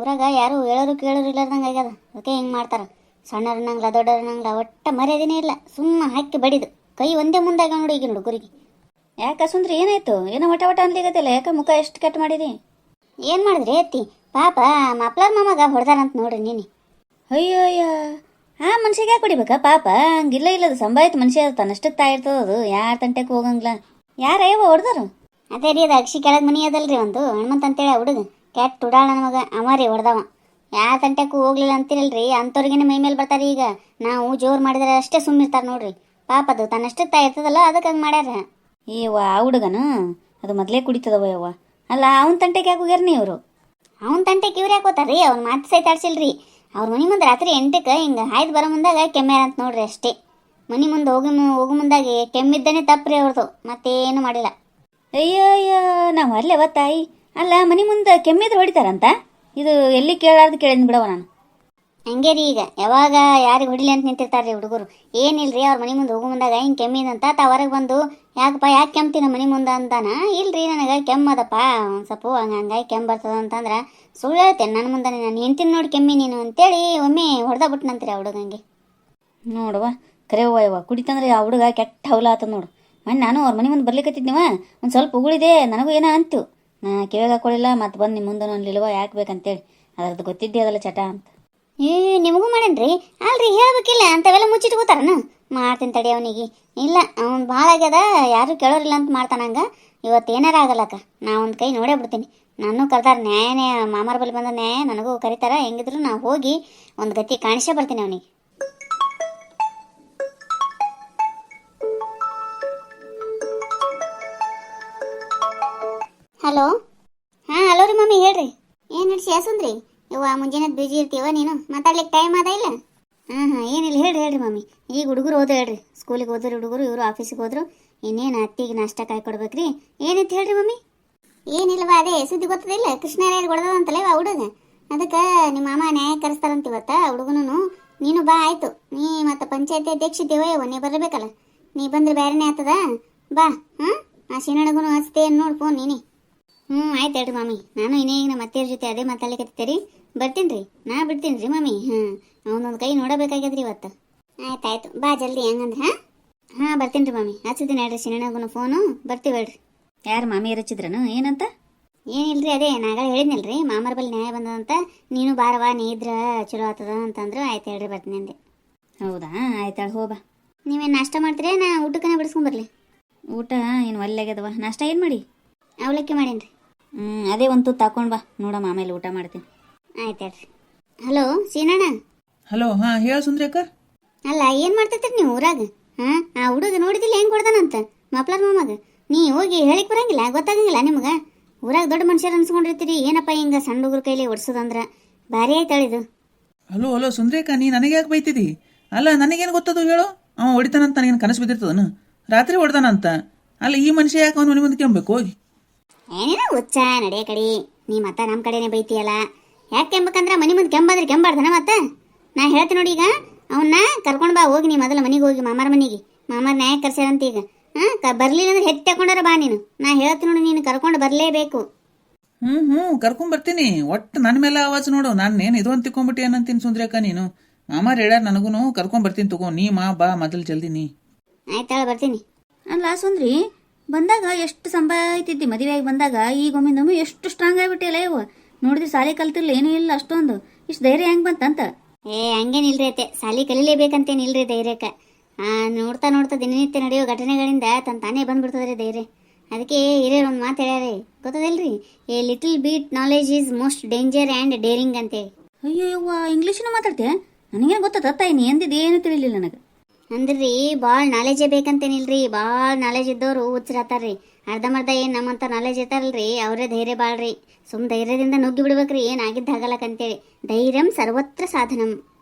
ಊರಾಗ ಯಾರು ಹೇಳೋರು ಕೇಳೋರು ಇಲ್ಲಾರ್ದಂಗೆ ಆಗ್ಯದ. ಅದಕ್ಕೆ ಹಿಂಗೆ ಮಾಡ್ತಾರೆ. ಸಣ್ಣರನ್ನಂಗ್ಲ ದೊಡ್ಡರನ್ನಂಗ್ಲ ಒಟ್ಟ ಮರ್ಯಾದೆನೇ ಇಲ್ಲ. ಸುಮ್ಮ ಹಾಕಿ ಬಡಿದು ಕೈ ಒಂದೇ ಮುಂದಾಗ ನೋಡಿ ಈಗ ಹುಡುಗರಿಗೆ. ಯಾಕೆ ಸುಂದ್ರಿ ಏನಾಯ್ತು? ಏನೋ ವಟ ವಟ ಅನ್ಲಿಗತ್ತಿಲ್ಲ. ಯಾಕೆ ಮುಖ ಎಷ್ಟು ಕೆಟ್ಟ ಮಾಡಿದಿ? ಏನು ಮಾಡಿದ್ರಿ ಅತ್ತಿ? ಪಾಪ ಮಪ್ಲಾರ್ ಮಾಮಾಗ ಹೊಡೆದಾರಂತ ನೋಡ್ರಿ ನೀನು. ಅಯ್ಯೋ ಅಯ್ಯ, ಆ ಮನುಷ್ಯಗೆ ಯಾಕೆ ಹೊಡಿಬೇಕಾ ಪಾಪ? ಹಂಗಿಲ್ಲ ಇಲ್ಲದ ಸಂಭಾಯ್ತು ಮನುಷ್ಯ ತನ್ನಷ್ಟಕ್ಕೆ ತಾಯಿರ್ತದ. ಅದು ಯಾರ ತಂಟೆಗೆ ಹೋಗಂಗಿಲ್ಲ. ಯಾರಯ್ಯವ ಹೊಡೆದಾರು? ಅದೇ ರೀ ಅದು ಅಕ್ಷಿ ಕೆಳಗೆ ಮನಿ ಅದಲ್ರಿ ಒಂದು ಹನುಮಂತ ಅಂತೇಳಿ ಹುಡುಗ ಕೆಟ್ಟ ಉಡಾಳ ನನ್ನ ಮಗ ಅಮಾರಿ ಹೊಡೆದವ. ಯಾರ ತಂಟೆಕ್ಕೂ ಹೋಗ್ಲಿಲ್ಲ ಅಂತಿರಲ್ರಿ, ಅಂಥವ್ರಿಗೇನೆ ಮೈ ಮೇಲೆ ಬರ್ತಾರೆ. ಈಗ ನಾವು ಜೋರು ಮಾಡಿದ್ರೆ ಅಷ್ಟೇ ಸುಮ್ಮಿರ್ತಾರೆ ನೋಡ್ರಿ. ಪಾಪ ಅದು ತನ್ನಷ್ಟಕ್ಕೆ ತಾಯಿ ಇರ್ತದಲ್ಲ, ಅದಕ್ಕೆ ಹಂಗೆ ಮಾಡ್ಯಾರ. ಏವ್ವ ಆ ಹುಡುಗನ ಅದು ಮೊದಲೇ ಕುಡಿತದವ ಯವ್ವ. ಅಲ್ಲ ಅವನ ತಂಟೆಗೆ ಯಾಕೆ ಹೋಗ್ಯಾರ ನೀವರು? ಅವನ ತಂಟೆಗೆ ಇವ್ರು ಯಾಕೋತಾರ್ರಿ? ಅವ್ನು ಮಾತು ಸಹಿತ ಆಡ್ಸಿಲ್ರಿ. ಅವ್ರ ಮನೆ ಮುಂದೆ ರಾತ್ರಿ 8ಕ್ಕೆ ಹಿಂಗೆ ಹಾಯ್ದು ಬರೋ ಮುಂದಾಗ ಕೆಮ್ಮ್ಯಾರ ಅಂತ ನೋಡ್ರಿ ಅಷ್ಟೇ. ಮನೆ ಮುಂದೆ ಹೋಗೋ ಮುಂದಾಗೆ ಕೆಮ್ಮಿದ್ದಾನೆ ತಪ್ಪ್ರಿ ಅವ್ರದ್ದು, ಮತ್ತೇನು ಮಾಡಿಲ್ಲ. ಅಯ್ಯೋ ಅಯ್ಯೋ, ನಾವು ಅಲ್ಲೇವ ತಾಯಿ. ಅಲ್ಲ ಮನೆ ಮುಂದೆ ಕೆಮ್ಮಿದ್ರೆ ಹೊಡಿತಾರಂತ? ಇದು ಎಲ್ಲಿ ಕೇಳಾರ್ದು ಕೇಳಿದ್ ಬಿಡವ ನಾನು. ಹಂಗೆ ರೀ, ಈಗ ಯಾವಾಗ ಯಾರಿಗೆ ಹೊಡಿಲಿ ಅಂತ ನಿಂತಿರ್ತಾರ್ರಿ ಹುಡುಗರು. ಏನಿಲ್ರಿ, ಅವ್ರ ಮನೆ ಮುಂದೆ ಹೋಗೋ ಮುಂದಾಗ ಹಿಂಗೆ ಕೆಮ್ಮಿದಂತ ಹೊರಗೆ ಬಂದು ಯಾಕಪ್ಪ ಯಾಕೆ ಕೆಮ್ತೀನ ಮನೆ ಮುಂದೆ ಅಂತಾನ. ಇಲ್ರಿ ನನಗೆ ಕೆಮ್ಮದಪ್ಪ ಒಂದು ಸ್ವಲ್ಪ ಹಂಗಾಗಿ ಕೆಮ್ಮು ಬರ್ತದ ಅಂತಂದ್ರೆ ಸುಳ್ಳು ಹೇಳ್ತೇನೆ. ನನ್ನ ಮುಂದೆ ನಾನು ಹೆಂಡ್ತೀನಿ ನೋಡಿ ಕೆಮ್ಮಿ ನೀನು ಅಂತೇಳಿ ಒಮ್ಮೆ ಹೊಡೆದ ಬಿಟ್ನಂತ್ರಿ ಆ ಹುಡುಗಂಗೆ. ನೋಡುವ ಕರೆಯವ್ವ ಯವ್ವ, ಕುಡಿತಂದ್ರೆ ಆ ಹುಡುಗ ಕೆಟ್ಟ ಹೌಲ ಆತದ ನೋಡು. ಮೊನ್ನೆ ನಾನು ಅವ್ರ ಮನೆ ಮುಂದೆ ಬರ್ಲಿಕ್ಕತ್ತಿದ್ನಿವ, ಒಂದು ಸ್ವಲ್ಪ ಉಗುಳಿದೆ. ನನಗೂ ಏನೋ ಅಂತು, ನಾ ಕಿವಿಗೆ ಹಾಕೊಳ್ಳಿಲ್ಲ. ಮತ್ತು ಬಂದು ನಿಮ್ಮ ಮುಂದೆ ಅನ್ಲಿಲ್ವ ಯಾಕೆ ಬೇಕಂತೇಳಿ. ಅದ್ರದ್ದು ಗೊತ್ತಿದ್ದೆ ಅದಲ್ಲ ಚಟ ಅಂತ. ನಿಮಗೂ ಮಾಡೇನ್ರಿ? ಅಲ್ರಿ ಹೇಳ್ಬೇಕಿಲ್ಲ, ಅಂಥವೆಲ್ಲ ಮುಚ್ಚಿಟ್ಕೋತಾರನ. ಮಾಡ್ತೀನಿ ತಡಿ ಅವನಿಗೆ. ಇಲ್ಲ ಅವ್ನು ಭಾಳ ಆಗ್ಯದ, ಯಾರು ಕೇಳೋರಿಲ್ಲ ಅಂತ ಮಾಡ್ತಾನಂಗ. ಇವತ್ತು ಏನಾರ ಆಗಲ್ಲಕ್ಕ, ನಾ ಒಂದು ಕೈ ನೋಡೇ ಬಿಡ್ತೀನಿ. ನಾನು ಕರ್ದಾರ ನ್ಯಾಯನೇ, ಮಾಮಾರ ಬಳಿ ಬಂದ ನ್ಯಾಯ ನನಗೂ ಕರೀತಾರ. ಹೆಂಗಿದ್ರು ನಾವು ಹೋಗಿ ಒಂದು ಗತಿ ಕಾಣಿಸೇ ಬರ್ತೀನಿ ಅವನಿಗೆ. ಹಲೋ. ಹಾಂ ಹಲೋ ರೀ ಮಮ್ಮಿ, ಹೇಳ್ರಿ. ಏನು ನಡ್ಸಿ ಯಾಸಂದ್ರಿ? ಇವ ಮುಂಜಾನೆ ಬಿಜಿ ಇರ್ತೀವ, ನೀನು ಮಾತಾಡ್ಲಿಕ್ಕೆ ಟೈಮ್ ಅದ ಇಲ್ಲ? ಹಾಂ ಏನಿಲ್ಲ, ಹೇಳ್ರಿ ಮಮ್ಮಿ. ಈಗ ಹುಡುಗರು ಹೋದ್ರು ಹೇಳ್ರಿ, ಸ್ಕೂಲಿಗೆ ಹೋದ್ರು ಹುಡುಗರು, ಇವರು ಆಫೀಸಿಗೆ ಹೋದ್ರು. ಇನ್ನೇನು ಅತ್ತಿಗೆ ನಾಷ್ಟ ಕಾಯಿ ಕೊಡ್ಬೇಕ್ರಿ. ಏನಿತ್ತು ಹೇಳ್ರಿ ಮಮ್ಮಿ? ಏನಿಲ್ಲವ, ಅದೇ ಸುದ್ದಿ ಗೊತ್ತದಿಲ್ಲ, ಕೃಷ್ಣರಾಯರು ಹೊಡೆದಂತಲ್ಲ ಇವ ಹುಡುಗ. ಅದಕ್ಕೆ ನಿಮ್ಮ ಮಾಮ ನ್ಯಾಯ ಕರೆಸ್ತಾರಂತ ಇವತ್ತ ಹುಡುಗನು. ನೀನು ಬಾ ಆಯ್ತು. ನೀ ಮತ್ತು ಪಂಚಾಯತಿ ಅಧ್ಯಕ್ಷ ಇದ್ದೇವ, ನೀ ಬರಬೇಕಲ್ಲ. ನೀ ಬಂದ್ರೆ ಬೇರೆನೇ ಆಗ್ತದ. ಬಾ. ಹಾಂ ಆ ಶಿನಣಗೂ ಹಚ್ತೆ ನೋಡಿ ಫೋನ್ ನೀನೇ. ಆಯ್ತು ಹೇಳ್ರಿ ಮಮ್ಮಿ. ನಾನು ಇನ್ನೇಗ ನಮ್ಮ ಅತ್ತೆಯರ ಜೊತೆ ಅದೇ ಮಾತಾಡ್ಲಿಕ್ಕತ್ತೀರಿ. ಬರ್ತೀನಿ ರೀ, ನಾ ಬಿಡ್ತೀನಿ ರೀ ಮಮ್ಮಿ. ಅವನೊಂದು ಕೈ ನೋಡಬೇಕಾಗ್ಯದ್ರಿ ಇವತ್ತು. ಆಯ್ತಾಯ್ತು, ಬಾ ಜಲ್ದಿ ಹೆಂಗಂದ್ರೆ. ಹಾಂ ಬರ್ತೀನಿ ರೀ ಮಮ್ಮಿ. ಹಚ್ತೀನಿ ಹೇಳ್ರಿ ಶಿನಣಗೂ ಫೋನು. ಬರ್ತೀವಿ ಹೇಳ್ರಿ. ಯಾರು ಮಾಮಿ ರಚಿದ್ರನು ಏನಂತ? ಏನಿಲ್ರಿ, ಅದೇ ನಾಗಳ ಹೇಳಿದ್ನಲ್ರಿ, ಮಾಮರ ಬಳಿ ನ್ಯಾಯ ಬಂದದಂತ. ನೀನು ಬಾರವಾ, ನೀ ಇದ್ರ ಚಲೋ ಆಗ್ತದ ಅಂತಂದ್ರು. ಆಯ್ತು ಹೇಳ್ರಿ, ಬರ್ತೀನಿ ಅಂದೆ. ಹೌದಾ, ಆಯ್ತಾಳ ಹೋಬಾ. ನೀವೇನು ನಾಷ್ಟ ಮಾಡ್ತೀರಿ? ನಾ ಊಟಕ್ಕನೇ ಬಿಡಿಸ್ಕೊಂಬರ್ಲಿ? ಊಟ ಏನು ಒಲ್ಲೆಗ್ಯದವ. ನಾಷ್ಟ ಏನು ಮಾಡಿ? ಅವಲಕ್ಕಿ ಮಾಡೇನ್ರಿ. ಅದೇ ಒಂದು ತುತ್ತು ಹಾಕೊಂಡು ಬಾ, ನೋಡಮ್ಮ ಆಮೇಲೆ ಊಟ ಮಾಡ್ತೀನಿ. ಆಯ್ತು ಹೇಳ್ರಿ. ಹಲೋ ಸೀನಣ್ಣ. ಹಲೋ. ಹಾಂ ಹೇಳ ಸುಂದ್ರಿ ಅಕ್ಕ. ಅಲ್ಲ ಏನು ಮಾಡ್ತಿರ್ತೀರಿ ನೀವು ಊರಾಗ? ಹಾಂ ಆ ಹುಡುಗ ನೋಡಿದಿಲ್ಲ ಹೆಂಗೆ ಕೊಡ್ದಾನಂತ ಮಪ್ಲಾರ್ ಮಾಮಾಗ. ನೀ ಹೋಗಿ ಹೇಳಿಕ್ ಬರಂಗಿಲ್ಲ, ಗೊತ್ತಾಗಂಗಿಲ್ಲ ನಿಮ್ಗೆ? ಊರಾಗ ದೊಡ್ಡ ಮನುಷ್ಯರು ಅನ್ಸ್ಕೊಂಡಿರ್ತೀರಿ. ಏನಪ್ಪ ಹಿಂಗೆ ಸಣ್ಣ ಹುಡುಗ್ರ ಕೈಲಿ ಓಡಿಸೋದಂದ್ರೆ ಭಾರಿ ಆಯ್ತಾಳಿದು. ಹಲೋ ಹಲೋ ಸುಂದ್ರಿ ಅಕ್ಕ, ನೀ ನನಗೆ ಯಾಕೆ ಬೈತಿದಿ? ಅಲ್ಲ ನನಗೇನು ಗೊತ್ತದು ಹೇಳು? ಅವ ಹೊಡಿತಾನಂತ ನನಗೇನು ಕನಸು ಬಿದ್ದಿರ್ತದನು? ರಾತ್ರಿ ಹೊಡ್ದಾನಂತ. ಅಲ್ಲ ಈ ಮನುಷ್ಯ ಯಾಕೆ ಅವನು ಮನೆ ಮುಂದೆ ಕೆಂಬೇಕು ಹೋಗಿ? ಏನೇನೋ ಹುಚ್ಚ ನಡೆಯ ಕಡೆ. ನೀ ಮತ್ತೆ ನಮ್ಮ ಕಡೆನೇ ಬೈತೀಯಲ್ಲ. ಯಾಕೆ ಕೆಂಬಕಂದ್ರೆ ಮನೆ ಮುಂದೆ ಕೆಂಬಾದ್ರೆ ಕೆಂಬಾರ್ದನ ಮತ್ತೆ? ನಾ ಹೇಳ್ತೀನಿ ನೋಡಿ, ಈಗ ಅವನ್ನ ಕರ್ಕೊಂಡು ಬಾ ಹೋಗಿ. ನೀ ಮೊದಲು ಮನೆಗೆ ಹೋಗಿ, ಮಾಮಾರ ಮನೆಗೆ. ಮಾಮಾರ ನ್ಯಾಯ ಕರ್ಸ್ಯಾರಂತ ಈಗ. ಬರ್ಲಿಲ್ಲ ಅಂದ್ರೆ ಹೆತ್ತಿ ತಕೊಂಡಾರ ಬಾ ನೀನು. ನಾ ಹೇಳ್ತೀನಿ ನೋಡಿ, ನೀನು ಕರ್ಕೊಂಡು ಬರಲೇಬೇಕು. ಕರ್ಕೊಂಡ್ ಬರ್ತೀನಿ. ಒಟ್ಟು ನನ್ನ ಮೇಲೆ ಆವಾಜ್ ನೋಡು. ನಾನು ಏನು ಇದು ಅಂತ ತಿಕ್ಕೊಂಬಿಟ್ಟು ಏನಂತೀನಿ ಸುಂದ್ರಿ ಅಕ್ಕ ನೀನು? ಮಾಮಾರ ಹೇಳ್ಯಾರ ನನಗೂ, ಕರ್ಕೊಂಡ್ ಬರ್ತೀನಿ ತಗೋ. ನೀ ಬಾ ಮೊದಲು ಜಲ್ದಿ ನೀ. ಆಯ್ತಾಳ ಬರ್ತೀನಿ. ಅಲ್ಲ ಸುಂದ್ರಿ, ಬಂದಾಗ ಎಷ್ಟು ಸಂಭಾಯ್ತಿದ್ದಿ ಮದುವೆಯಾಗಿ ಬಂದಾಗ. ಈಗ ಒಮ್ಮಿಂದೊಮ್ಮೆ ಎಷ್ಟು ಸ್ಟ್ರಾಂಗ್ ಆಗಿಬಿಟ್ಟಿಲ್ಲ ಇವ. ನೋಡಿದ್ರೆ ಸಾಲಿ ಕಲ್ತಿರ್ಲಿ, ಏನೂ ಇಲ್ಲ ಅಷ್ಟೊಂದು. ಇಷ್ಟು ಧೈರ್ಯ ಹೆಂಗೆ ಬಂತಂತ? ಹಂಗೇನಿಲ್ರಿ ಅತ್ತೆ, ಸಾಲಿ ಕಲೀಲೇಬೇಕಂತೇನಿಲ್ರಿ ಧೈರ್ಯಕ್ಕೆ. ನೋಡ್ತಾ ನೋಡ್ತಾ ದಿನನಿತ್ಯ ನಡೆಯೋ ಘಟನೆಗಳಿಂದ ತಾನೇ ಬಂದ್ಬಿಡ್ತದ್ರಿ ಧೈರ್ಯ. ಅದಕ್ಕೆ ಹಿರಿಯರು ಒಂದು ಮಾತು ಹೇಳ್ಯಾರಿ, ಗೊತ್ತದಿಲ್ರಿ? A little bit knowledge is most danger and daring ಅಂತೇಳಿ. ಅಯ್ಯೋ ಯವ್ವ, ಇಂಗ್ಲೀಷನ್ನು ಮಾತಾಡ್ತೀಯ? ನನಗೇನು ಗೊತ್ತದ ತಾಯಿ, ನೀ ಎಂದಿದ್ದು ಏನು ತಿಳಿಲಿಲ್ಲ ನನಗೆ. ಅಂದ್ರಿ ಭಾಳ ನಾಲೆಜೇ ಬೇಕಂತೇನಿಲ್ರಿ. ಭಾಳ ನಾಲೆಜ್ ಇದ್ದವರು ಹುಚ್ಚರಾತಾರ್ರಿ. ಅರ್ಧಮರ್ಧ ಏನು ನಮ್ಮಂಥ ನಾಲೆಜ್ ಇರ್ತಾರಲ್ರಿ, ಅವರೇ ಧೈರ್ಯ ಭಾಳ್ರಿ. ಸುಮ್ ಧೈರ್ಯದಿಂದ ನುಗ್ಗಿ ಬಿಡ್ಬೇಕ್ರಿ, ಏನಾಗಿದ್ದು ಆಗಲ್ಲಕ್ಕಂತೇಳಿ. ಧೈರ್ಯಂ ಸರ್ವತ್ರ ಸಾಧನಂ.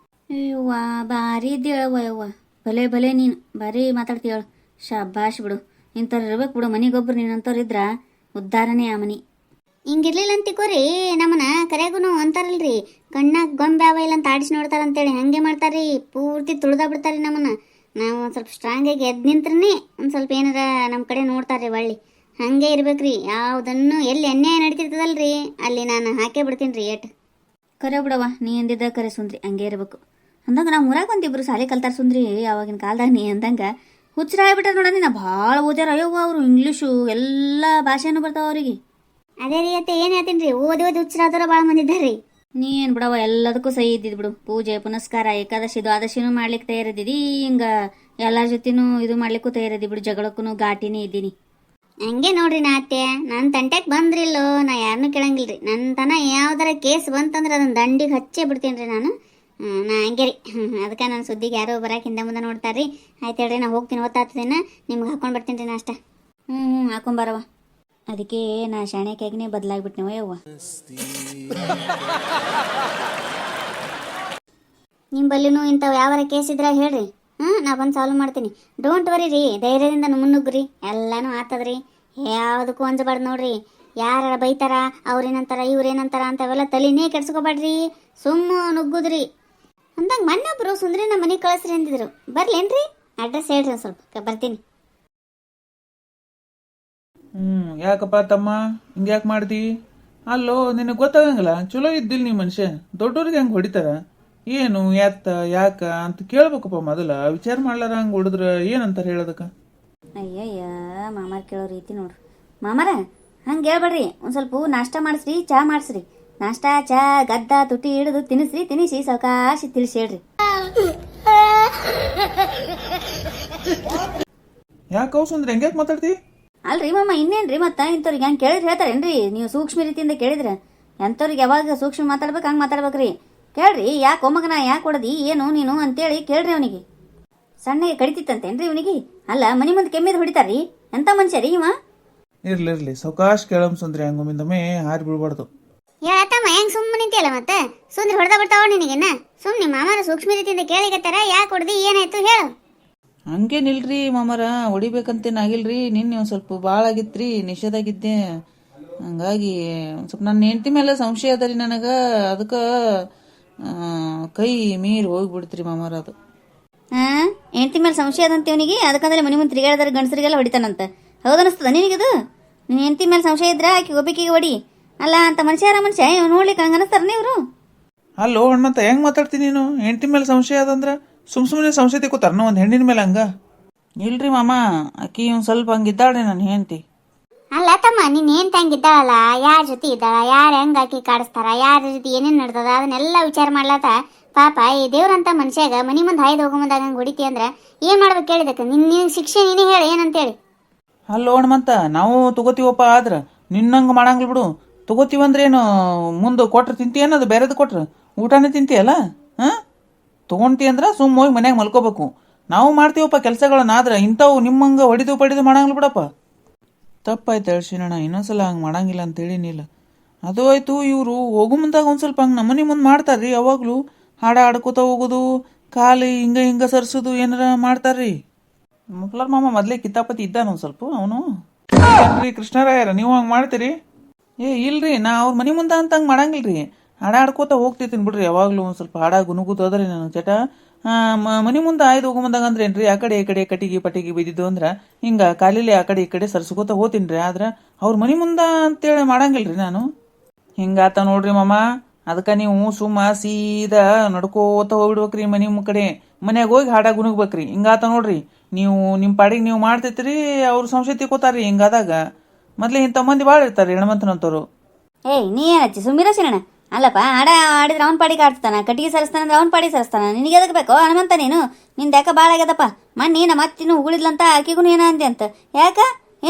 ಅಯ್ಯವ್ವ, ಭಾರಿ ಇದ್ದೀಳವ್ವ ಯವ್ವ. ಭಲೆ ಭಲೆ ನೀನು ಭಾರಿ ಮಾತಾಡ್ತೀವಳು. ಶಾಬಾಷ್ ಬಿಡು. ಇಂಥವ್ರು ಇರ್ಬೇಕು ಬಿಡು. ಮನಿಗೊಬ್ರು ನೀನಂಥವ್ರು ಇದ್ರ ಉದ್ಧಾರನೇ ಆ ಮನಿ. ಹಿಂಗಿರ್ಲಿಲ್ಲ ಅಂತಿಕೋರಿ, ನಮ್ಮನ್ನ ಕರೆಯಾಗೂ ಅಂತಾರಲ್ರಿ, ಕಣ್ಣಾಗ ಗೊಂಬೆ ಅವ ಇಲ್ಲ ಅಂತ ಆಡಿಸಿ ನೋಡ್ತಾರಂತೇಳಿ ಹಂಗೆ ಮಾಡ್ತಾರ್ರಿ. ಪೂರ್ತಿ ತುಳ್ದ ಬಿಡ್ತಾರ್ರಿ ನಮ್ಮನ್ನ. ನಾವು ಒಂದು ಸ್ವಲ್ಪ ಸ್ಟ್ರಾಂಗ್ ಆಗಿ ಎದ್ದು ನಿಂತ್ರನೇ ಒಂದು ಸ್ವಲ್ಪ ಏನಾರ ನಮ್ಮ ಕಡೆ ನೋಡ್ತಾರ್ರಿ ಒಳ್ಳೆ. ಹಾಗೆ ಇರ್ಬೇಕ್ರಿ. ಯಾವುದನ್ನು ಎಲ್ಲಿ ಅನ್ಯಾಯ ನಡೀತಿರ್ತದಲ್ರಿ ಅಲ್ಲಿ ನಾನು ಹಾಕೇ ಬಿಡ್ತೀನಿ ರೀ ಏಟ್. ಕರೆ ಬಿಡವ, ನೀ ಅಂದಿದ್ದ ಕರೆ ಸುಂದ್ರಿ, ಹಂಗೆ ಇರಬೇಕು. ಅಂದಂಗೆ ನಾವು ಊರಾಗ ಒಂದಿಬ್ರು ಸಾಲಿ ಕಲ್ತಾರ ಸುಂದ್ರಿ, ಅವಾಗಿನ ಕಾಲದಾಗ ನೀ ಅಂದಂಗೆ ಹುಚ್ಚರ ಆಗ್ಬಿಟ್ಟಾರ ನೋಡ. ನೀನು ಭಾಳ ಓದ್ಯಾರ ಅಯ್ಯವ್ವ ಅವರು, ಇಂಗ್ಲೀಷು ಎಲ್ಲ ಭಾಷೆನೂ ಬರ್ತಾವ ಅವರಿಗೆ. ಅದೇ ರೀ ಅತ್ತೆ, ಏನು ಹೇಳ್ತೀನಿ ರೀ, ಓದಿ ಹುಚ್ಚರಾದವ್ರ ಭಾಳ ಮಂದಿ ಇದ್ದಾರೆ ರೀ. ನೀ ಏನು ಬಿಡವ, ಎಲ್ಲದಕ್ಕೂ ಸಹಿ ಇದ್ದಿದ್ದು ಬಿಡು. ಪೂಜೆ ಪುನಸ್ಕಾರ, ಏಕಾದಶಿ ದ್ವಾದಶಿನೂ ಮಾಡ್ಲಿಕ್ಕೆ ತಯಾರಿದ್ದಿದಿ, ಹಿಂಗೆ ಎಲ್ಲರ ಜೊತೆನೂ ಇದು ಮಾಡ್ಲಿಕ್ಕೂ ತಯಾರಿದ್ದಿ ಬಿಡು. ಜಗಳಕ್ಕೂ ಘಾಟಿನೇ ಇದ್ದೀನಿ. ಹಂಗೆ ನೋಡ್ರಿ ನಾ ಅತ್ತೆ, ನನ್ನ ತಂಟೆಗೆ ಬಂದ್ರಿಲ್ಲೋ ನಾ ಯಾರನ್ನೂ ಕೇಳಂಗಿಲ್ರಿ. ನನ್ನ ತನ ಯಾವ್ದಾರ ಕೇಸ್ ಬಂತಂದ್ರೆ ಅದನ್ನ ದಂಡಿಗೆ ಹಚ್ಚೇ ಬಿಡ್ತೀನಿ ರೀ ನಾನು. ನಾ ಹಂಗೆ ರೀ, ಅದಕ್ಕೆ ನನ್ನ ಸುದ್ದಿಗೆ ಯಾರೋ ಬರಕ್ಕೆ ಹಿಂದೆ ಮುಂದೆ ನೋಡ್ತಾರ್ರಿ. ಆಯ್ತು ಹೇಳ್ರಿ, ನಾ ಹೋಗ್ತೀನಿ, ಓದ್ತಾಗ್ತದೇನ ನಿಮ್ಗೆ ಹಾಕೊಂಡು ಬರ್ತೀನಿ ರೀ ನಾಷ್ಟ. ಹಾಕೊಂಬಾರವ. ಅದಕ್ಕೆ ನಾ ಶಾಣೆಕಾಗಿನೇ ಬದಲಾಗ್ಬಿಟ್ನವ ಯವ್ವ. ನಿಮ್ಮ ಬಲ್ಲಿನೂ ಇಂಥವು ಯಾವಾರ ಕೇಸ್ ಇದ್ರೆ ಹೇಳ್ರಿ, ನಾ ಬಂದು ಸಾಲ್ವ್ ಮಾಡ್ತೀನಿ. ಡೋಂಟ್ ವರಿ ರೀ, ಧೈರ್ಯದಿಂದ ಮುನ್ನುಗ್ರಿ, ಎಲ್ಲನೂ ಆತದ್ರಿ. ಯಾವುದಕ್ಕೂ ಅಂಜಬಾರ್ದು ನೋಡ್ರಿ. ಯಾರ ಬೈತಾರ, ಅವ್ರೇನಂತಾರ ಇವ್ರೇನಂತಾರ ಅಂತವೆಲ್ಲ ತಲೆನೇ ಕೆಡ್ಸ್ಕೊಬಾಡ್ರಿ, ಸುಮ್ಮ ನುಗ್ಗುದ್ರಿ. ಅಂದಂಗೆ ಮೊನ್ನೆ ಒಬ್ರು ಸುಂದ್ರಿನ ಮನೆಗೆ ಕಳಿಸ್ರಿ ಅಂತಿದ್ರು, ಬರ್ಲೇನ್ರಿ? ಅಡ್ರೆಸ್ ಹೇಳ್ರಿ ಒಂದು ಸ್ವಲ್ಪ, ಬರ್ತೀನಿ. ಯಾಕಪ್ಪ ತಮ್ಮ ಹಿಂಗ್ಯಾಕೆ ಮಾಡ್ದಿ? ಅಲ್ಲೋ ನಿನಗೆ ಗೊತ್ತಾಗಂಗಿಲ್ಲ, ಚಲೋ ಇದ್ದಿಲ್ಲ ನೀ ಮನುಷ್ಯ. ದೊಡ್ಡವ್ರಿಗೆ ಹೆಂಗೆ ಹೊಡಿತಾರ, ಏನು ಯಾತ ಯಾಕ ಅಂತ ಕೇಳ್ಬೇಕಪ್ಪ ಮೊದಲ. ವಿಚಾರ ಮಾಡ್ಲಾರ ಹಂಗೆ ಹೊಡಿದ್ರ ಏನಂತಾರ ಹೇಳೋದಕ್ಕ? ಅಯ್ಯಯ್ಯ, ಮಾಮಾರ್ ಕೇಳೋ ರೀತಿ ನೋಡ್ರಿ. ಮಾಮಾರ ಹಂಗೆ ಹೇಳ್ಬೇಡ್ರಿ, ಒಂದು ಸ್ವಲ್ಪ ನಾಷ್ಟ ಮಾಡಿಸ್ರಿ, ಚಾ ಮಾಡಿಸ್ರಿ. ನಾಷ್ಟ ಚಾ ಗದ್ದ ತುಟಿ ಹಿಡಿದು ತಿನ್ನಿಸಿ ಸಾವಕಾಶಿ ತಿಳಿಸಿ ಹೇಳ್ರಿ. ಯಾಕೆ ಸುಂದ್ರ ಹೆಂಗ್ಯಾಕೆ ಮಾತಾಡ್ತಿ? ಅಲ್ರಿ ಮಾಮ, ಇನ್ನೇನ್ರಿ ಮತ್ತೆ ಇಂಥವ್ರಿಗೆ ಹಂಗೆ ಕೇಳಿದ್ರೆ ಹೇಳ್ತಾರೇನ್ರಿ? ನೀವು ಸೂಕ್ಷ್ಮ ರೀತಿಯಿಂದ ಕೇಳಿದ್ರೆ ಎಂಥವ್ರಿಗೆ ಯಾವಾಗ ಸೂಕ್ಷ್ಮ ಮಾತಾಡ್ಬೇಕು ಹಂಗೆ ಮಾತಾಡ್ಬೇಕ್ರಿ. ಕೇಳ್ರಿ, ಯಾಕೆ ಒಮ್ಮಗನ ಯಾಕೆ ಹೊಡದಿ ಏನು ನೀನು ಅಂತೇಳಿ ಕೇಳ್ರಿ. ಅವನಿಗೆ ಸಣ್ಣಗೆ ಕಡಿತಿತ್ತಂತೇನ್ರಿ ಇವನಿಗೆ? ಅಲ್ಲ, ಮನಿ ಮುಂದೆ ಕೆಮ್ಮಿದ್ ಹೊಡಿತಾರ್ರಿ, ಎಂಥ ಮನುಷ್ಯ ರೀ ಇವ? ಇರ್ಲಿ ಸಾವಕಾಶ ಕೇಳಮ್ ಸುಂದ್ರಿ, ಹಂಗೊಮ್ಮಿಂದೊಮ್ಮೆ ಹಾರಿ ಬಿಡ್ಬಾರ್ದು. ಯಾತಮ್ಮ ಹೆಂಗ್ ಸುಮ್ಮನೆ ನಿಂತಿಯಲ್ಲ ಮತ್ತೆ? ಸುಂದ್ರಿ ಹೊಡೆದ ಬಿಡ್ತಾವ ನಿನಗೆನ್ನ? ಸುಮ್ಮನೆ ಮಾಮಾರ ಸೂಕ್ಷ್ಮ ರೀತಿಯಿಂದ ಕೇಳಿಕತ್ತಾರ, ಯಾಕೆ ಹೊಡೆದಿ ಏನಾಯ್ತು ಹೇಳು. ಹಂಗೇನಿಲ್ರಿ ಮಾಮರ, ಹೊಡಿಬೇಕಂತೇನಾಗಿಲ್ರಿ. ನಿನ್ನೆ ಒಂದು ಸ್ವಲ್ಪ ಭಾಳ ಆಗಿತ್ರಿ, ನಿಷೇಧಾಗಿದ್ದೆ. ಹಂಗಾಗಿ ಒಂದು ಸ್ವಲ್ಪ ನನ್ನ ಹೆಂಡತಿ ಮೇಲೆ ಸಂಶಯ ಅದ ರೀ ನನಗೆ. ಅದಕ್ಕೆ ಕೈ ಮೀರಿ ಹೋಗ್ಬಿಡ್ತ್ರಿ ಮಾಮರ ಅದು. ಹೆಂಡತಿ ಮೇಲೆ ಸಂಶಯ ಅದಂತ ಇವನಿಗೆ, ಅದಕ್ಕಂದ್ರೆ ಮನಿ ಮುಂದೆ ತಿರುಗಾಡಿದಾರೆ ಗಂಡಸರಿಗೆಲ್ಲ ಹೊಡಿತಾನಂತ. ಹೌದನಿಸ್ತದ ನಿನಗದು? ನಿನ್ನ ಹೆಂಡತಿ ಮೇಲೆ ಸಂಶಯ ಇದ್ರೆ ಆಕಿ ಒಬ್ಬಕಿಗೆ ಹೊಡಿ. ಅಲ್ಲ, ಅಂತ ಮನುಷ್ಯ ನೋಡ್ಲಿಕ್ಕೆ ಹಂಗೆ ಅನಿಸ್ತಾರ ಇವರು? ಅಲ್ಲೋ ಹಣ್ಮಂತ, ಹೆಂಗ್ ಮಾತಾಡ್ತೀನಿ ನೀನು? ಹೆಂಡತಿ ಮೇಲೆ ಸಂಶಯ ಅದಂದ್ರ ಸುಮ್ಮನೆ ಸಂಶಯ ತಿಕ್ಕೋತಾರ ಒಂದು ಹೆಣ್ಣಿನ ಮೇಲೆ ಹಂಗ? ಇಲ್ರಿ ಮಾಮ, ಆಕಿ ಒಂದು ಸ್ವಲ್ಪ ಹಂಗಿದ್ದಾಳೆ ನನ್ನ ಹೆಂಡತಿ. ಅಲ್ಲ ತಮ್ಮ, ನೀನ್ ಏನ್ ತಂಗಿದ್ದಾಳಲ್ಲ, ಯಾರ ಜೊತೆ ಇದ್ದಾಳ, ಯಾರು ಹೆಂಗ್ ಹಾಕಿ ಕಾಡಿಸ್ತಾರ, ಯಾರ ಜೊತೆ ಏನೇನ್ ನಡ್ದದ ಅದನ್ನೆಲ್ಲ ವಿಚಾರ ಮಾಡ್ಲತ್ತ. ಪಾಪ ಈ ದೇವ್ರಂತ ಮನುಷ್ಯಾಗ ಮನಿ ಮುಂದೆ ಹಾಯ್ದು ಹೋಗೋ ಮುಂದಾಗ ಹಂಗೆ ಹೊಡಿತಿ ಅಂದ್ರ ಏನ್ ಮಾಡ್ಬೇಕು ಕೇಳಿದಕ್ಕೆ? ನಿನ್ನ ಶಿಕ್ಷೆ ನೀನೇ ಹೇಳಿ ಏನಂತೇಳಿ. ಅಲ್ಲೋ ಹಣ್ಮಂತ, ನಾವು ತಗೋತೀವಪ್ಪ, ಆದ್ರ ನಿನ್ನಂಗೆ ಮಾಡಂಗಿಲ್ಲ ಬಿಡು. ತಗೋತೀವಂದ್ರೆ ಏನು ಮುಂದೆ ಕೊಟ್ರೆ ತಿಂತೀಯೇನು? ಅದು ಬೇರೆದು ಕೊಟ್ರೆ ಊಟನೇ ತಿಂತೀಯಲ್ಲ? ತೊಗೊಂತಿ ಅಂದ್ರೆ ಸುಮ್ಮ ಹೋಗಿ ಮನ್ಯಾಗ ಮಲ್ಕೋಬೇಕು. ನಾವು ಮಾಡ್ತೀವಪ್ಪ ಕೆಲಸಗಳನ್ನ, ಆದ್ರೆ ಇಂಥವು ನಿಮ್ಮಂಗೆ ಹೊಡಿದು ಪಡಿದು ಮಾಡಂಗಿಲ್ಲ ಬಿಡಪ್ಪ. ತಪ್ಪಾಯ್ತು ಹೇಳ್ಸಿನಣ್ಣ, ಇನ್ನೊಂದ್ಸಲ ಹಂಗೆ ಮಾಡಂಗಿಲ್ಲ ಅಂತೇಳಿನಿಲ್ಲ. ಅದು ಆಯ್ತು, ಇವರು ಹೋಗೋ ಮುಂದಾಗ ಒಂದು ಸ್ವಲ್ಪ ಹಂಗೆ ನಮ್ಮನೆ ಮುಂದೆ ಮಾಡ್ತಾರ್ರಿ. ಯಾವಾಗಲೂ ಹಾಡ ಆಡ್ಕೋತ ಹೋಗೋದು, ಕಾಲು ಹಿಂಗೆ ಸರ್ಸೋದು ಏನಾರ ಮಾಡ್ತಾರ್ರಿ. ಮುಪ್ಲಾರ್ ಮಾಮ ಮೊದಲೇ ಕಿತಾಪತಿ ಇದ್ದಾನ ಒಂದು ಸ್ವಲ್ಪ. ಅವನು ಕೃಷ್ಣರಾಯರ, ನೀವು ಹಂಗೆ ಮಾಡ್ತೀರಿ? ಇಲ್ರಿ, ನಾ ಅವ್ರ ಮನೆ ಮುಂದೆ ಅಂತ ಹಂಗೆ ಮಾಡಂಗಿಲ್ರಿ. ಹಾಡ ಆಡ್ಕೋತ ಹೋಗ್ತಿರ್ತೀನಿ ಬಿಡ್ರಿ. ಯಾವಾಗಲೂ ಒಂದು ಸ್ವಲ್ಪ ಹಾಡ ಗುನುಗುದು ಅದ್ರಿ ನನ್ನ ಚಟ. ಮನೆ ಮುಂದೆ ಆಯ್ದು ಹೋಗೋ ಮುಂದಾಗ ಅಂದ್ರೆ ಏನ್ರಿ, ಆ ಕಡೆ ಈ ಕಡೆ ಕಟ್ಟಿಗೆ ಪಟ್ಟಿಗೆ ಬಿದ್ದಿದ್ದು ಅಂದ್ರೆ ಹಿಂಗೆ ಕಾಲಿಲಿ ಆ ಕಡೆ ಈ ಕಡೆ ಸರ್ಸ್ಕೋತ ಹೋಗ್ತೀನಿ ರೀ. ಆದ್ರೆ ಅವ್ರ ಮನೆ ಮುಂದೆ ಅಂತೇಳಿ ಮಾಡಂಗಿಲ್ರಿ ನಾನು. ಹಿಂಗಾತ ನೋಡ್ರಿ ಮಾಮ. ಅದಕ್ಕೆ ನೀವು ಸುಮ್ಮ ಸೀದಾ ನಡ್ಕೋತ ಹೋಗ್ಬಿಡ್ಬೇಕ್ರಿ ಮನೆ ಕಡೆ. ಮನ್ಯಾಗ ಹೋಗಿ ಹಾಡ ಗುನುಗ್ಬೇಕ್ರಿ. ಹಿಂಗಾತ ನೋಡ್ರಿ. ನೀವು ನಿಮ್ಮ ಪಾಡಿಗೆ ನೀವು ಮಾಡ್ತೈತ್ರಿ, ಅವ್ರು ಸಂಶಯ ತಿಳ್ಕೊತಾರ್ರಿ. ಹಿಂಗಾದಾಗ ಮೊದ್ಲೇ ಇಂಥ ಮಂದಿ ಭಾಳ ಇರ್ತಾರೆ ಹೆಣ್ಮಂತನಂತವ್ರು. ನೀ ಏನಚ್ಚಿ ಸುಮ್ಮಿರಸಿನ? ಅಲ್ಲಪ್ಪ, ಹಾಡ ಆಡಿದ್ರೆ ಅವ್ನ ಪಾಡಿಗೆ ಆಡ್ತಾನ, ಕಟ್ಟಿಗೆ ಸರಿಸ್ತಾನ ಅಂದ್ರೆ ಅವ್ನ ಪಾಡಿಗೆ ಸರಿಸ್ತಾನ. ನಿನಗೆ ಎದಕ್ಕೆ ಬೇಕೋ ಹನುಮಂತ ನೀನು? ನಿಂದ ಯಾಕೆ ಭಾಳ ಆಗ್ಯದಪ್ಪ. ಮೊನ್ನೆ ನಮ್ಮ ಅತ್ತಿನೂ ಉಗುಳಿದ್ಲಂತ, ಆಕಿಗೂ ಏನ ಅಂದೆ ಅಂತ. ಯಾಕ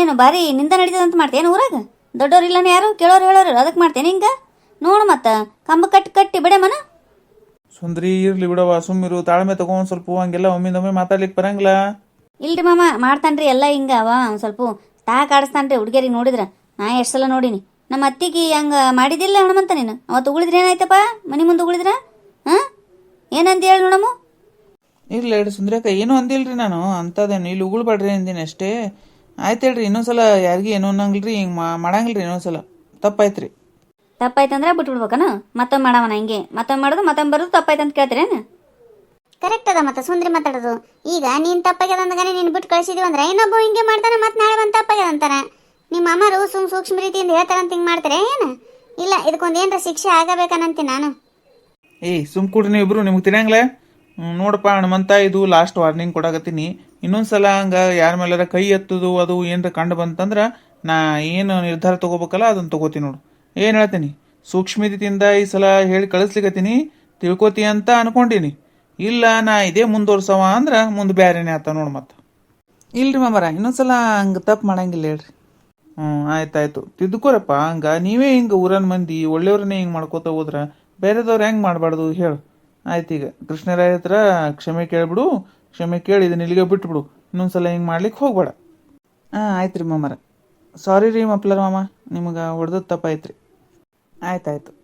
ಏನು ಭಾರಿ ನಿಂದ ನಡೀತದಂತ ಮಾಡ್ತೇನು ಊರಾಗ? ದೊಡ್ಡವ್ರು ಇಲ್ಲನ ಯಾರು ಕೇಳೋರು ಹೇಳೋರು, ಅದಕ್ಕೆ ಮಾಡ್ತೇನೆ ಹಿಂಗ? ನೋಡು ಮತ್ತೆ ಕಂಬ ಕಟ್ಟಿ ಬಿಡೆ ಮನ. ಸುಂದ್ರಿ ಇರ್ಲಿ ಬಿಡವ, ಸುಮ್ಮಿರು, ತಾಳ್ಮೆ ತಗೊಂಡ್ ಸ್ವಲ್ಪ. ಹಂಗೆಲ್ಲ ಒಮ್ಮಿಂದೊಮ್ಮೆ ಮಾತಾಡ್ಲಿಕ್ಕೆ ಬರಂಗಿಲ್ಲ. ಇಲ್ರಿ ಮಾಮ, ಮಾಡ್ತಾನ್ರಿ ಎಲ್ಲ ಹಿಂಗ. ಅವ ಒಂದು ಸ್ವಲ್ಪ ತಾಕ ಆಡಿಸ್ತಾನ್ರಿ ಹುಡುಗಿಯರಿಗೆ ನೋಡಿದ್ರ. ನಾ ಎಷ್ಟು ಸಲ ನೋಡಿನಿ. ನಮ್ಮ ಅತ್ತಿಗೆ ಹಂಗ ಮಾಡಿದಿಲ್ಲ ಹನುಮಂತ ನೀನು? ಅವತ್ತು ಉಗುಳಿದ್ರೆ ಏನಾಯ್ತಪ್ಪ? ಮನೆ ಮುಂದೆ ಉಗುಳಿದ್ರ ಏನಂತ ಹೇಳಿ ನೋಡಮ್ಮ. ಇರ್ಲಿ ಹೇಳ್ರಿ ಸುಂದ್ರಕ್ಕ, ಏನೂ ಅಂದಿಲ್ರಿ ನಾನು. ಅಂಥದ್ದೇನು ಇಲ್ಲಿ ಉಗುಳ್ಬೇಡ್ರಿ ಅಂದಿನಿ ಅಷ್ಟೇ. ಆಯ್ತು ಹೇಳ್ರಿ, ಇನ್ನೊಂದ್ಸಲ ಯಾರಿಗೆ ಏನೋ ಅನ್ನಂಗಿಲ್ರಿ, ಹಿಂಗೆ ಮಾಡಂಗಿಲ್ರಿ ಇನ್ನೊಂದ್ಸಲ. ತಪ್ಪಾಯ್ತ್ರಿ. ತಪ್ಪಾಯ್ತಂದ್ರೆ ಬಿಟ್ಬಿಡ್ಬೇಕನ? ಮತ್ತೊಮ್ಮೆ ಮಾಡವನ ಹಿಂಗೆ ಮತ್ತೊಮ್ಮೆ ಮಾಡೋದು ಮತ್ತೊಮ್ಮೆ ಬರೋದು ತಪ್ಪಾಯ್ತಂತ ಕೇಳ್ತೀರೇನು? ಕರೆಕ್ಟ್ ಅದ ಮತ್ತೆ ಸುಂದ್ರಿ ಮಾತಾಡೋದು. ಈಗ ನೀನ್ ತಪ್ಪಾಗ್ಯದ ಅಂದಾಗನೇ ನೀನು ಬಿಟ್ಟು ಕಳಿಸಿದೀವಿ ಅಂದ್ರೆ ಇನ್ನೊಬ್ಬ ಹಿಂಗೆ ಮಾಡ್ತಾನೆ, ಮತ್ತೆ ನಾಳೆ ಬಂದು ತಪ್ಪಾಗ್ಯದ ಅಂತಾನೆ. ನಿಮ್ಮ ಅಮ್ಮರು ಸೂಕ್ಷ್ಮ ರೀತಿಯಿಂದ ಹೇಳ್ತಾರಂತ ಹಿಂಗೆ ಮಾಡ್ತಾರೆ ಏನು? ಇಲ್ಲ, ಇದಕ್ಕೊಂದು ಏನರ ಶಿಕ್ಷೆ ಆಗಬೇಕನ್ನಂತೀನಿ ನಾನು. ಏಯ್ ಸುಮ್ ಕೂಡ್ರಿ ನೀವು ಇಬ್ರು ನಿಮ್ಗೆ ತಿನ್ನಂಗ್ಲೆ ನೋಡಪ್ಪ ಹನುಮಂತ ಇದು ಲಾಸ್ಟ್ ವಾರ್ನಿಂಗ್ ಕೊಡಾಕತ್ತೀನಿ ಇನ್ನೊಂದ್ಸಲ ಹಂಗ ಯಾರ ಮೇಲಾರ ಕೈ ಎತ್ತದು ಅದು ಏನಾರ ಕಂಡು ಬಂತಂದ್ರ ನಾ ಏನು ನಿರ್ಧಾರ ತಗೋಬೇಕಲ್ಲ ಅದನ್ನ ತಗೋತೀನಿ ನೋಡು ಏನು ಹೇಳ್ತೀನಿ ಸೂಕ್ಷ್ಮತೆಯಿಂದ ಈ ಸಲ ಹೇಳಿ ಕಳಿಸ್ಲಿಕತ್ತೀನಿ ತಿಳ್ಕೊತಿ ಅಂತ ಅನ್ಕೊಂಡೀನಿ ಇಲ್ಲ ನಾ ಇದೇ ಮುಂದುವರ್ಸವ ಅಂದ್ರ ಮುಂದೆ ಬ್ಯಾರೇನೆ ಆತ ನೋಡು ಮತ್ತೆ ಇಲ್ರಿ ಮಾಮರ ಇನ್ನೊಂದ್ಸಲ ಹಂಗೆ ತಪ್ಪು ಮಾಡಂಗಿಲ್ಲ ಹೇಳ್ರಿ ಆಯ್ತಾಯ್ತು ತಿದ್ದುಕೋರಪ್ಪ ಹಂಗ ನೀವೇ ಹಿಂಗೆ ಊರನ್ ಮಂದಿ ಒಳ್ಳೆಯವ್ರನ್ನೇ ಹಿಂಗೆ ಮಾಡ್ಕೋತ ಹೋದ್ರ ಬೇರೆದವ್ರು ಹೆಂಗೆ ಮಾಡಬಾರ್ದು ಹೇಳು ಆಯ್ತು ಈಗ ಕೃಷ್ಣರಾಯ ಹತ್ರ ಕ್ಷಮೆ ಕೇಳ್ಬಿಡು ಕ್ಷಮೆ ಕೇಳಿ ಇದನ್ನ ಇಲ್ಲಿಗೆ ಬಿಟ್ಬಿಡು ಇನ್ನೊಂದ್ಸಲ ಹಿಂಗೆ ಮಾಡ್ಲಿಕ್ಕೆ ಹೋಗ್ಬೇಡ ಆಯ್ತು ರೀ ಮಾಮರ ಸಾರಿ ರೀ ಮಪ್ಲರ್ ಮಾಮ ನಿಮಗೆ ಹೊಡೆದದ್ದು ತಪ್ಪಾಯ್ತು ರೀ ಆಯ್ತಾಯ್ತು